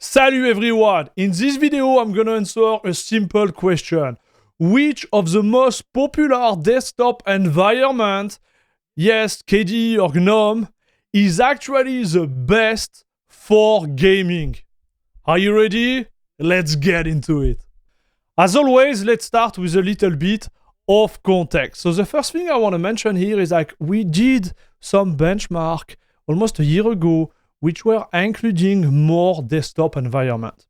Salut everyone! In this video I'm gonna answer a simple question. Which of the most popular desktop environment, yes, KDE or GNOME, is actually the best for gaming? Are you ready? Let's get into it. As always, let's start with a little bit of context. So the first thing I want to mention here is like we did some benchmark almost a year ago which were including more desktop environment.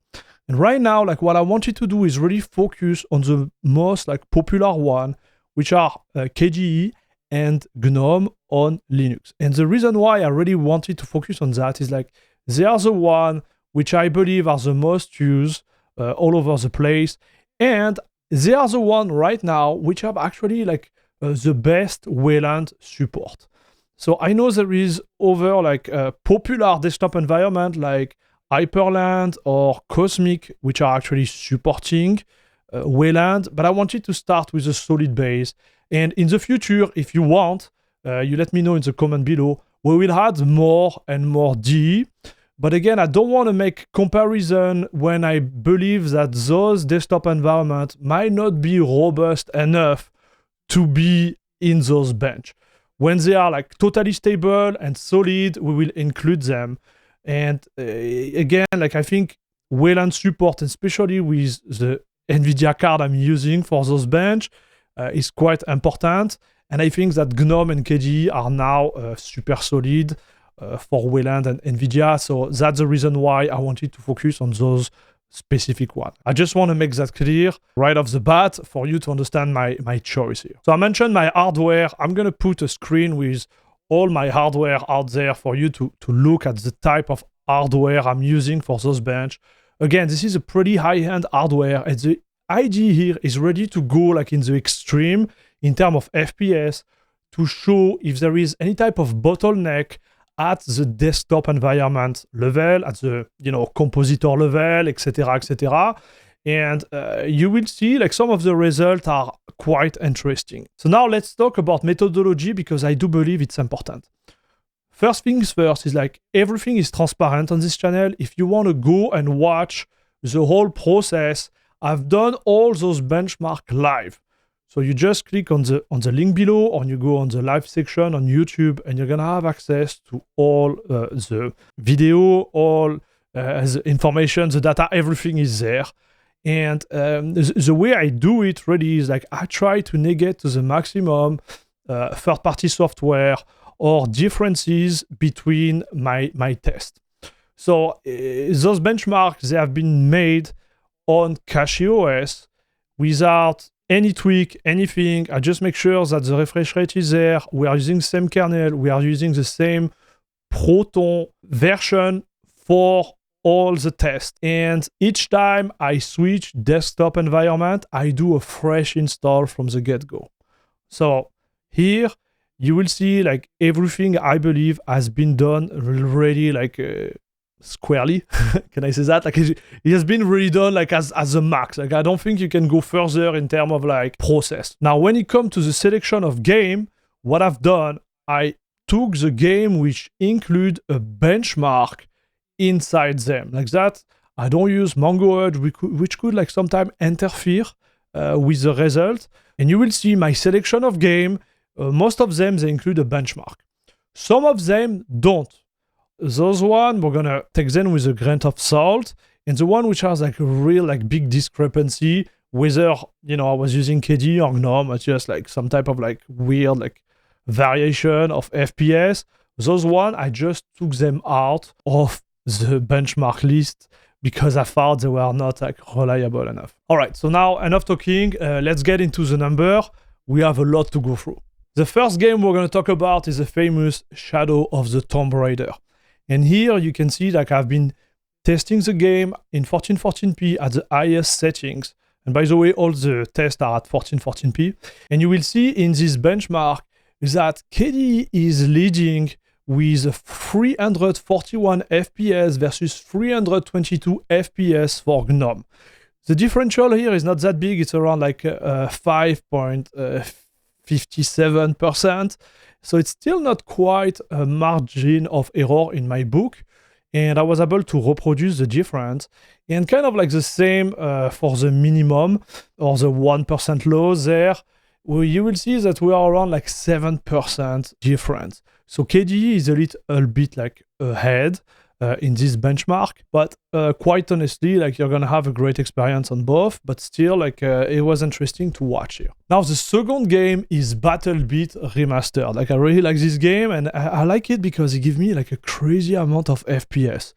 And right now, like what I wanted to do is really focus on the most like popular one, which are KDE and GNOME on Linux. And the reason why I really wanted to focus on that is like they are the one which I believe are the most used all over the place. And they are the one right now which have actually like the best Wayland support. So I know there is other like popular desktop environment like Hyperland or Cosmic, which are actually supporting Wayland, but I wanted to start with a solid base. And in the future, if you want, you let me know in the comment below, we will add more and more DE. But again, I don't want to make comparison when I believe that those desktop environments might not be robust enough to be in those bench. When they are like totally stable and solid, we will include them. And again, like I think Wayland support, especially with the NVIDIA card I'm using for those bench, is quite important. And I think that GNOME and KDE are now super solid for Wayland and NVIDIA. So that's the reason why I wanted to focus on those specific one. I just want to make that clear right off the bat for you to understand my choice here. So I mentioned my hardware. I'm going to put a screen with all my hardware out there for you to look at the type of hardware I'm using for those bench. Again, this is a pretty high-end hardware, and the idea here is ready to go like in the extreme in terms of FPS to show if there is any type of bottleneck at the desktop environment level, at the compositor level, etc., etc. And you will see like some of the results are quite interesting. So now let's talk about methodology because I do believe it's important. First things first is like everything is transparent on this channel. If you want to go and watch the whole process, I've done all those benchmark live. So you just click on the link below, or you go on the live section on YouTube, and you're gonna have access to all the video, all the information, the data, everything is there. And the way I do it really is like I try to negate to the maximum third-party software or differences between my test. So those benchmarks, they have been made on CachyOS without any tweak, anything. I just make sure that the refresh rate is there. We are using the same kernel. We are using the same Proton version for all the tests. And each time I switch desktop environment, I do a fresh install from the get-go. So here you will see like everything I believe has been done already like squarely. Can I say that? Like it has been really done like as a max. Like I don't think you can go further in terms of like process. Now when it comes to the selection of game, what I've done, I took the game which include a benchmark inside them. Like that, I don't use Mongo Edge, which could like sometimes interfere with the result. And you will see my selection of game, most of them, they include a benchmark. Some of them don't. Those one, we're gonna take them with a grain of salt. And the one which has like a real like big discrepancy, whether, I was using KDE or GNOME, it's just like some type of like weird like variation of FPS. Those one, I just took them out of the benchmark list because I thought they were not like reliable enough. All right, so now enough talking. Let's get into the number. We have a lot to go through. The first game we're going to talk about is the famous Shadow of the Tomb Raider. And here you can see like I've been testing the game in 1440p at the highest settings. And by the way, all the tests are at 1440p. And you will see in this benchmark that KDE is leading with 341 FPS versus 322 FPS for GNOME. The differential here is not that big. It's around like 5.57%. So it's still not quite a margin of error in my book. and I was able to reproduce the difference, and kind of like the same for the minimum or the 1% loss there. You will see that we are around like 7% difference. So KDE is a little bit like ahead in this benchmark, but quite honestly, like you're gonna have a great experience on both, but still like it was interesting to watch here. Now the second game is Bit Remastered. Like I really like this game, and I like it because it gives me like a crazy amount of FPS.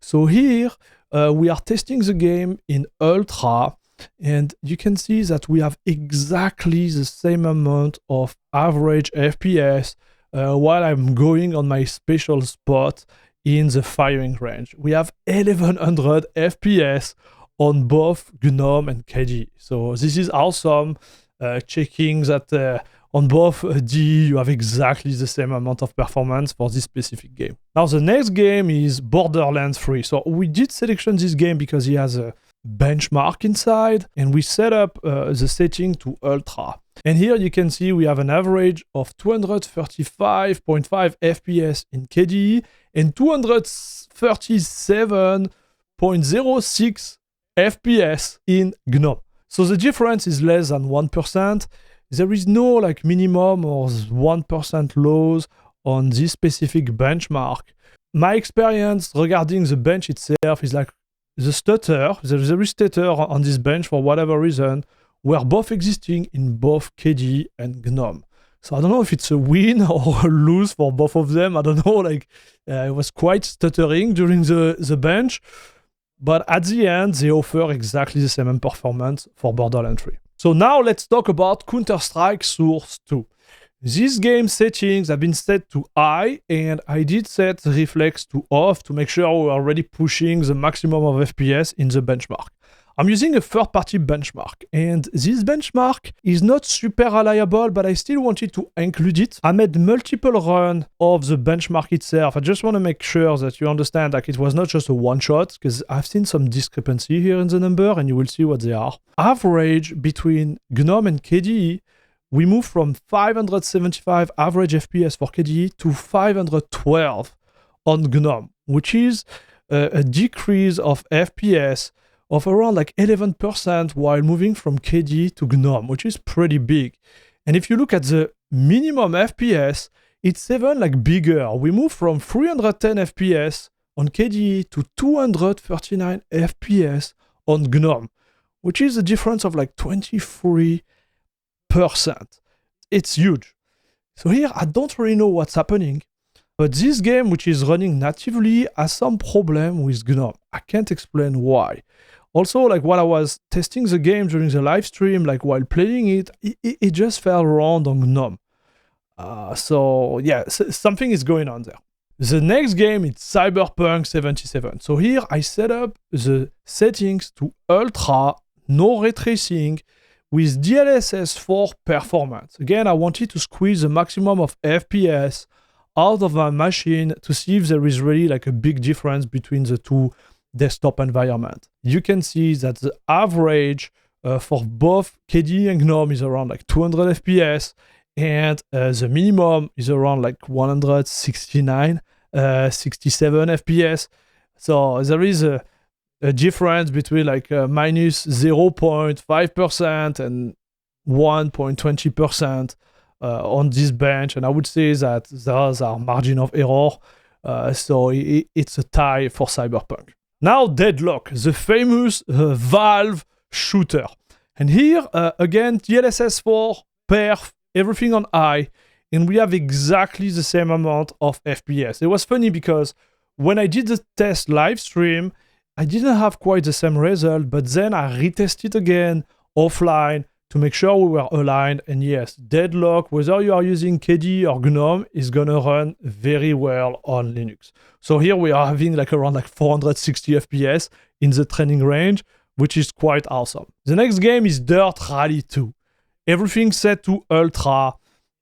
So here we are testing the game in Ultra, and you can see that we have exactly the same amount of average FPS while I'm going on my special spot in the firing range. We have 1100 FPS on both GNOME and KDE. So this is awesome. Checking that on both DE you have exactly the same amount of performance for this specific game. Now the next game is Borderlands 3. So we did selection this game because it has a benchmark inside, and we set up the setting to Ultra. And here you can see we have an average of 235.5 FPS in KDE and 237.06 FPS in GNOME. So the difference is less than 1%. There is no like minimum or 1% loss on this specific benchmark. My experience regarding the bench itself is like the stutter, there is stutter on this bench for whatever reason, were both existing in both KDE and GNOME. So I don't know if it's a win or a lose for both of them. I don't know, like it was quite stuttering during the bench, but at the end, they offer exactly the same performance for Borderlands 3. So now let's talk about Counter-Strike Source 2. These game settings have been set to high, and I did set the reflex to off to make sure we're already pushing the maximum of FPS in the benchmark. I'm using a third-party benchmark, and this benchmark is not super reliable, but I still wanted to include it. I made multiple runs of the benchmark itself. I just want to make sure that you understand that it was not just a one-shot, because I've seen some discrepancy here in the number, and you will see what they are. Average between GNOME and KDE, we move from 575 average FPS for KDE to 512 on GNOME, which is a decrease of FPS of around like 11% while moving from KDE to GNOME, which is pretty big. And if you look at the minimum FPS, it's even like bigger. We move from 310 FPS on KDE to 239 FPS on GNOME, which is a difference of like 23%. It's huge. So here, I don't really know what's happening, but this game, which is running natively, has some problem with GNOME. I can't explain why. Also, like while I was testing the game during the live stream, like while playing it, it just fell around on GNOME. So yeah, something is going on there. The next game is Cyberpunk 77. So here I set up the settings to Ultra, no ray tracing, with DLSS 4 performance. Again, I wanted to squeeze the maximum of FPS out of my machine to see if there is really like a big difference between the two desktop environment. You can see that the average for both KDE and GNOME is around like 200 FPS, and the minimum is around like 169, 67 FPS. So there is a difference between like minus 0.5% and 1.20% on this bench, and I would say that those are margin of error. So it's a tie for Cyberpunk. Now Deadlock, the famous Valve shooter. And here, again, DLSS 4, perf, everything on high, and we have exactly the same amount of FPS. It was funny because when I did the test live stream, I didn't have quite the same result, but then I retested again offline to make sure we were aligned. And yes, Deadlock, whether you are using KDE or GNOME, is gonna run very well on Linux. So here we are having like around like 460 FPS in the training range, which is quite awesome. The next game is Dirt Rally 2. Everything set to Ultra.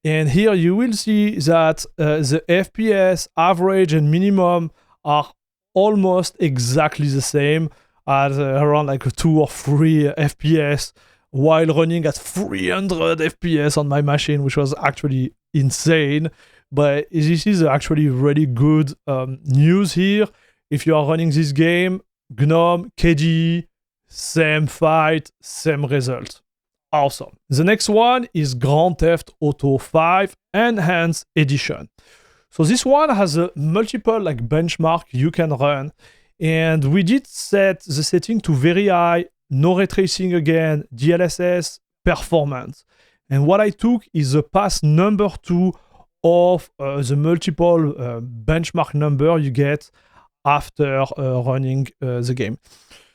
And here you will see that the FPS average and minimum are almost exactly the same at around like 2 or 3 FPS while running at 300 FPS on my machine, which was actually insane. But this is actually really good news here. if you are running this game, GNOME, KDE, same fight, same result. Awesome. The next one is Grand Theft Auto 5 Enhanced Edition. So this one has a multiple like benchmark you can run, and we did set the setting to very high, no ray tracing again, DLSS, performance. And what I took is the pass number 2 of the multiple benchmark number you get after running the game.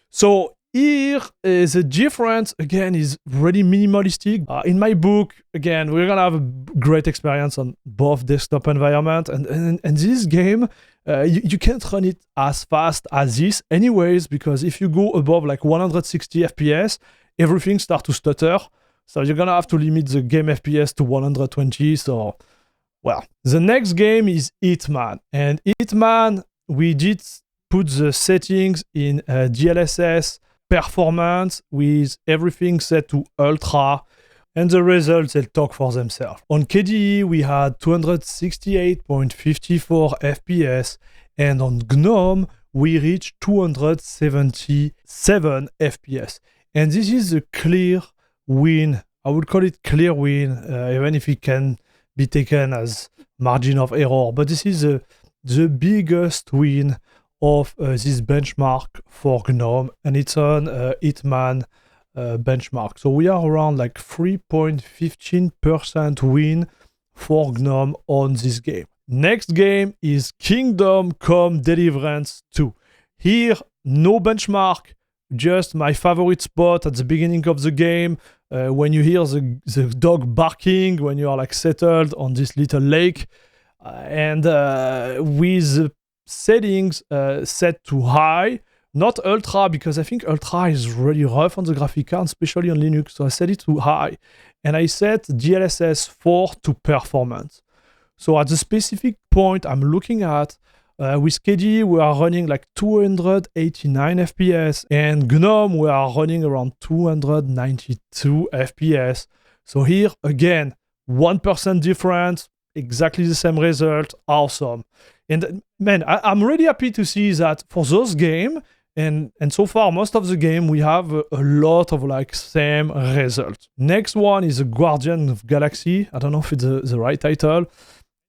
So here, the difference, again, is really minimalistic. In my book, again, we're going to have a great experience on both desktop environment. And this game, you can't run it as fast as this anyways, because if you go above like 160 FPS, everything starts to stutter. So you're going to have to limit the game FPS to 120. So, well, the next game is Hitman. And Hitman, we did put the settings in DLSS, performance with everything set to ultra, and the results they'll talk for themselves. On KDE we had 268.54 FPS, and on GNOME we reached 277 FPS, and this is a clear win. I would call it clear win, even if it can be taken as margin of error, but this is the biggest win of this benchmark for GNOME, and it's on Hitman benchmark. So we are around like 3.15% win for GNOME on this game. Next game is Kingdom Come Deliverance 2. Here, no benchmark, just my favorite spot at the beginning of the game, when you hear the dog barking, when you are like settled on this little lake, and with settings set to high, not ultra, because I think ultra is really rough on the graphic card, especially on Linux. So I set it to high, and I set DLSS 4 to performance. So at the specific point I'm looking at, with KDE we are running like 289 FPS, and GNOME we are running around 292 FPS. So here again, 1% difference, exactly the same result, awesome. And man, I'm really happy to see that for those games, and so far most of the game we have a lot of like same result. Next one is the Guardian of Galaxy. I don't know if it's the right title.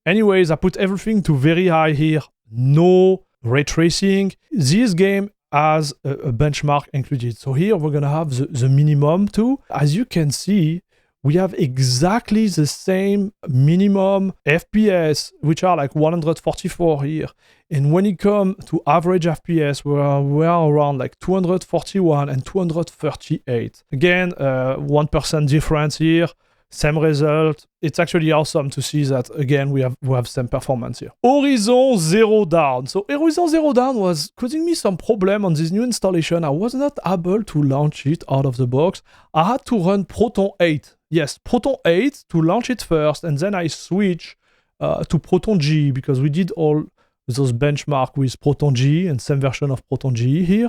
Anyways, I put everything to very high here, no ray tracing. This game has a benchmark included. So here we're gonna have the minimum too. As you can see, we have exactly the same minimum FPS, which are like 144 here. And when it comes to average FPS, we are around like 241 and 238. Again, 1% difference here, same result. It's actually awesome to see that, again, we have same performance here. Horizon Zero Dawn. So Horizon Zero Dawn was causing me some problem on this new installation. I was not able to launch it out of the box. I had to run Proton 8. Yes, Proton 8 to launch it first, and then I switch to Proton G, because we did all those benchmark with Proton G and same version of Proton G here.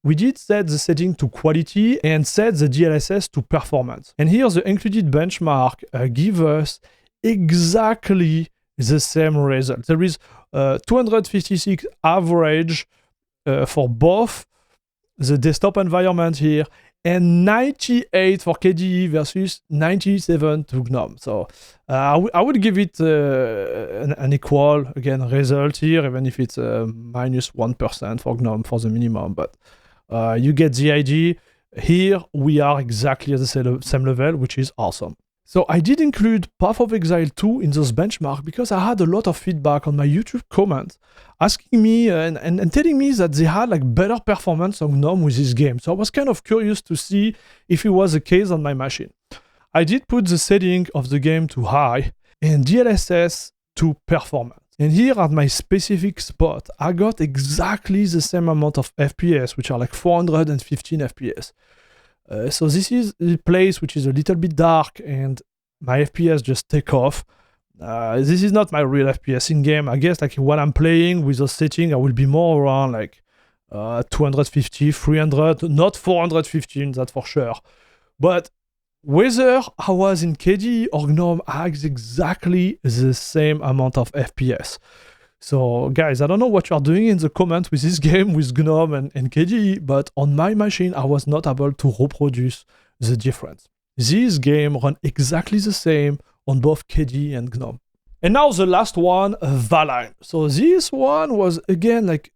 We did set the setting to quality and set the DLSS to performance. And here the included benchmark give us exactly the same result. There is 256 average for both the desktop environment here, and 98 for KDE versus 97 to GNOME. So I would give it an equal, again, result here, even if it's minus 1% for GNOME for the minimum. But you get the idea. Here we are exactly at the same level, which is awesome. So I did include Path of Exile 2 in those benchmarks because I had a lot of feedback on my YouTube comments asking me and telling me that they had like better performance on GNOME with this game. So I was kind of curious to see if it was the case on my machine. I did put the setting of the game to high and DLSS to performance. And here at my specific spot, I got exactly the same amount of FPS, which are like 415 FPS. So this is the place which is a little bit dark and my FPS just take off. This is not my real FPS in game. I guess like when I'm playing with those settings, I will be more around like 250, 300, not 415, that's for sure. But whether I was in KDE or GNOME, I had exactly the same amount of FPS. So guys, I don't know what you are doing in the comment with this game with GNOME and KDE, but on my machine, I was not able to reproduce the difference. This game runs exactly the same on both KDE and GNOME. And now the last one, Valheim. So this one was again like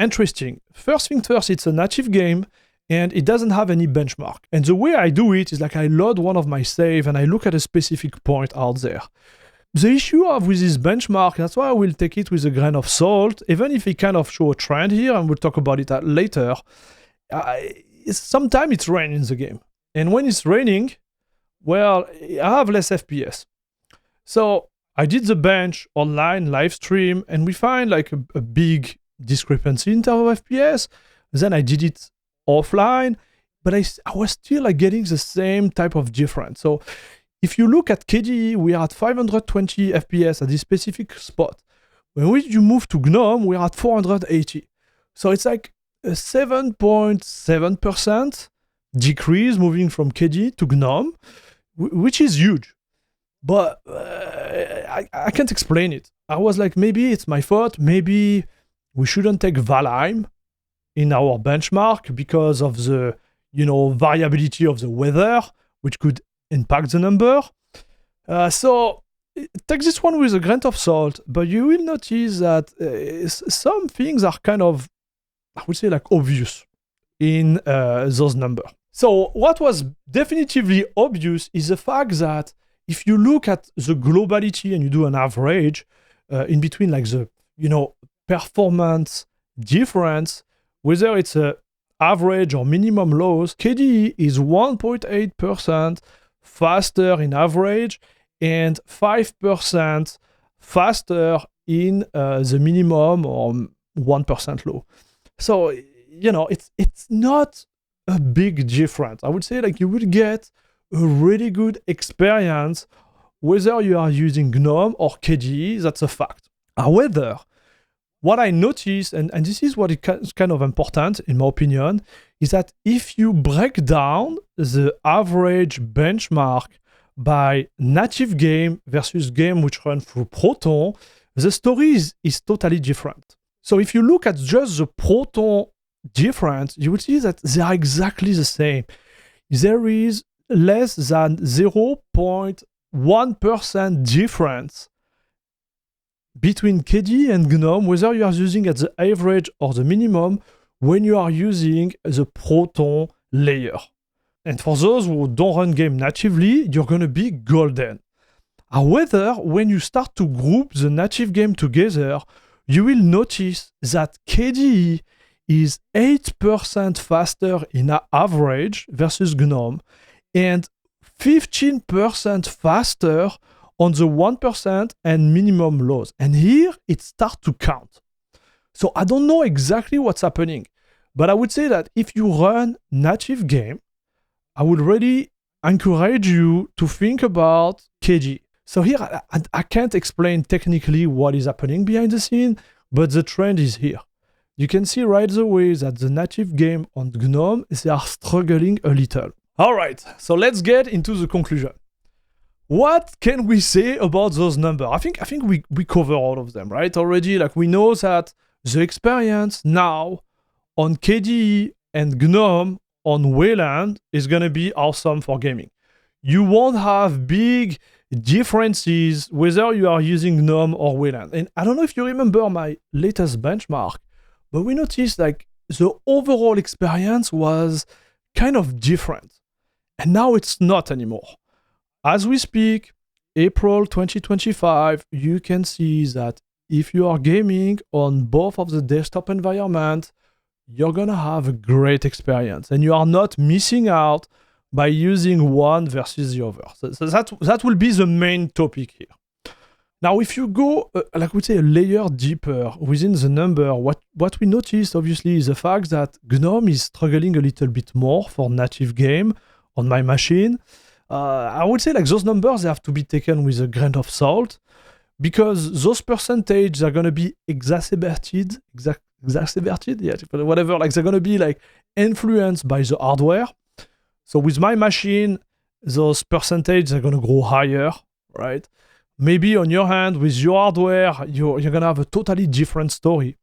interesting. First thing first, it's a native game and it doesn't have any benchmark. And the way I do it is like I load one of my save and I look at a specific point out there. The issue I have with this benchmark, that's why I will take it with a grain of salt, even if it kind of show a trend here, and we'll talk about it later. Sometimes it's raining in the game. And when it's raining, well, I have less FPS. So I did the bench online, live stream, and we find like a big discrepancy in terms of FPS. Then I did it offline, but I was still like getting the same type of difference. So if you look at KDE, we are at 520 FPS at this specific spot. When you move to GNOME, we are at 480. So it's like a 7.7% decrease moving from KDE to GNOME, which is huge. But I can't explain it. I was like, maybe it's my fault. Maybe we shouldn't take Valheim in our benchmark because of the, variability of the weather, which could impact the number. So take this one with a grain of salt, but you will notice that some things are kind of, I would say, like obvious in those numbers. So what was definitively obvious is the fact that if you look at the globality and you do an average in between like the, performance difference, whether it's a average or minimum lows, KDE is 1.8% faster in average and 5% faster in the minimum or 1% low. So, it's not a big difference. I would say like you would get a really good experience whether you are using GNOME or KDE, that's a fact. However, what I noticed, and this is what is kind of important in my opinion, is that if you break down the average benchmark by native game versus game which run through Proton, the story is totally different. So if you look at just the Proton difference, you will see that they are exactly the same. There is less than 0.1% difference between KDE and GNOME, whether you are using at the average or the minimum, when you are using the Proton layer. And for those who don't run game natively, you're going to be golden. However, when you start to group the native game together, you will notice that KDE is 8% faster in average versus GNOME and 15% faster on the 1% and minimum lows. And here it starts to count. So I don't know exactly what's happening, but I would say that if you run native game, I would really encourage you to think about KDE. So here I can't explain technically what is happening behind the scene, but the trend is here. You can see right away that the native game on GNOME, they are struggling a little. All right, so let's get into the conclusion. What can we say about those numbers? I think we cover all of them, right? Already, like we know that the experience now on KDE and GNOME on Wayland is going to be awesome for gaming. You won't have big differences whether you are using GNOME or Wayland. And I don't know if you remember my latest benchmark, but we noticed like the overall experience was kind of different. And now it's not anymore. As we speak, April 2025, you can see that if you are gaming on both of the desktop environment, you're gonna have a great experience and you are not missing out by using one versus the other. So that will be the main topic here. Now, if you go, like we say, a layer deeper within the number, what we noticed obviously is the fact that GNOME is struggling a little bit more for native game on my machine. I would say like those numbers, they have to be taken with a grain of salt because those percentages are going to be exacerbated, yeah, whatever, like they're going to be like influenced by the hardware. So with my machine, those percentages are going to grow higher, right? maybe on your hand with your hardware, you're gonna have a totally different story.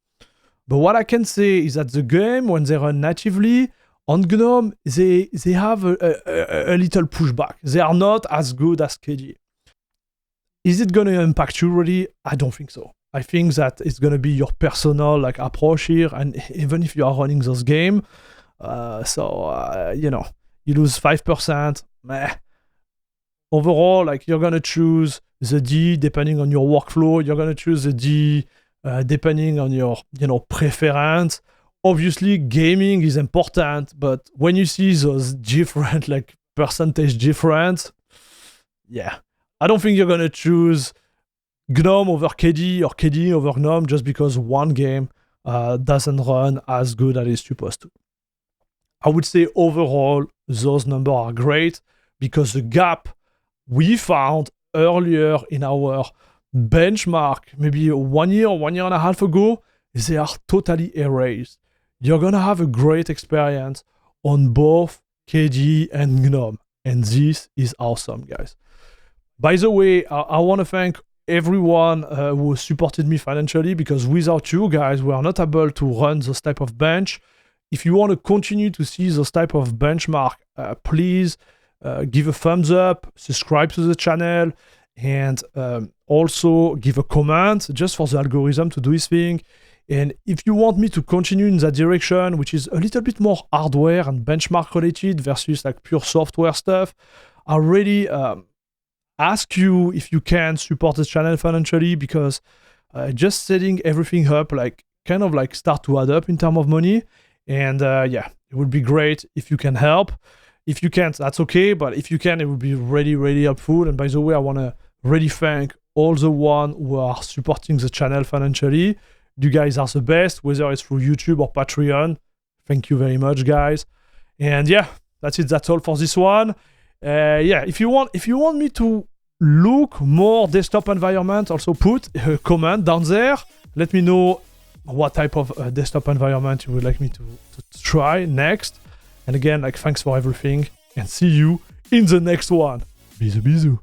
But what I can say is that the game, when they run natively on GNOME, they have a little pushback. They are not as good as KDE. Is it gonna impact you really? I don't think so. I think that it's gonna be your personal like approach here, and even if you are running those games, you know, you lose 5%, meh. Overall, like you're gonna choose the D depending on your workflow. You're gonna choose the D depending on your, you know, preference. Obviously, gaming is important, but when you see those different like percentage difference, yeah, I don't think you're gonna choose GNOME over KDE or KDE over GNOME just because one game doesn't run as good as it's supposed to. I would say overall, those numbers are great because the gap we found earlier in our benchmark, maybe 1 year or 1.5 years ago, they are totally erased. You're gonna have a great experience on both KDE and GNOME, and this is awesome, guys. By the way, I want to thank everyone who supported me financially, because without you guys, we are not able to run those type of bench. If you want to continue to see those type of benchmark, please give a thumbs up, subscribe to the channel, and also give a comment just for the algorithm to do its thing. And if you want me to continue in that direction, which is a little bit more hardware and benchmark related versus like pure software stuff, I really ask you if you can support the channel financially, because just setting everything up like kind of like start to add up in terms of money. And yeah, it would be great if you can help. If you can't, that's okay, but if you can, it would be really, really helpful. And by the way, I want to really thank all the ones who are supporting the channel financially. You guys are the best, whether it's through YouTube or Patreon. Thank you very much, guys. And yeah, that's it. That's all for this one. Yeah, if you want me to look more desktop environment, also put a comment down there. Let me know what type of desktop environment you would like me to try next. And again, like, thanks for everything, and see you in the next one. Bisous, bisous.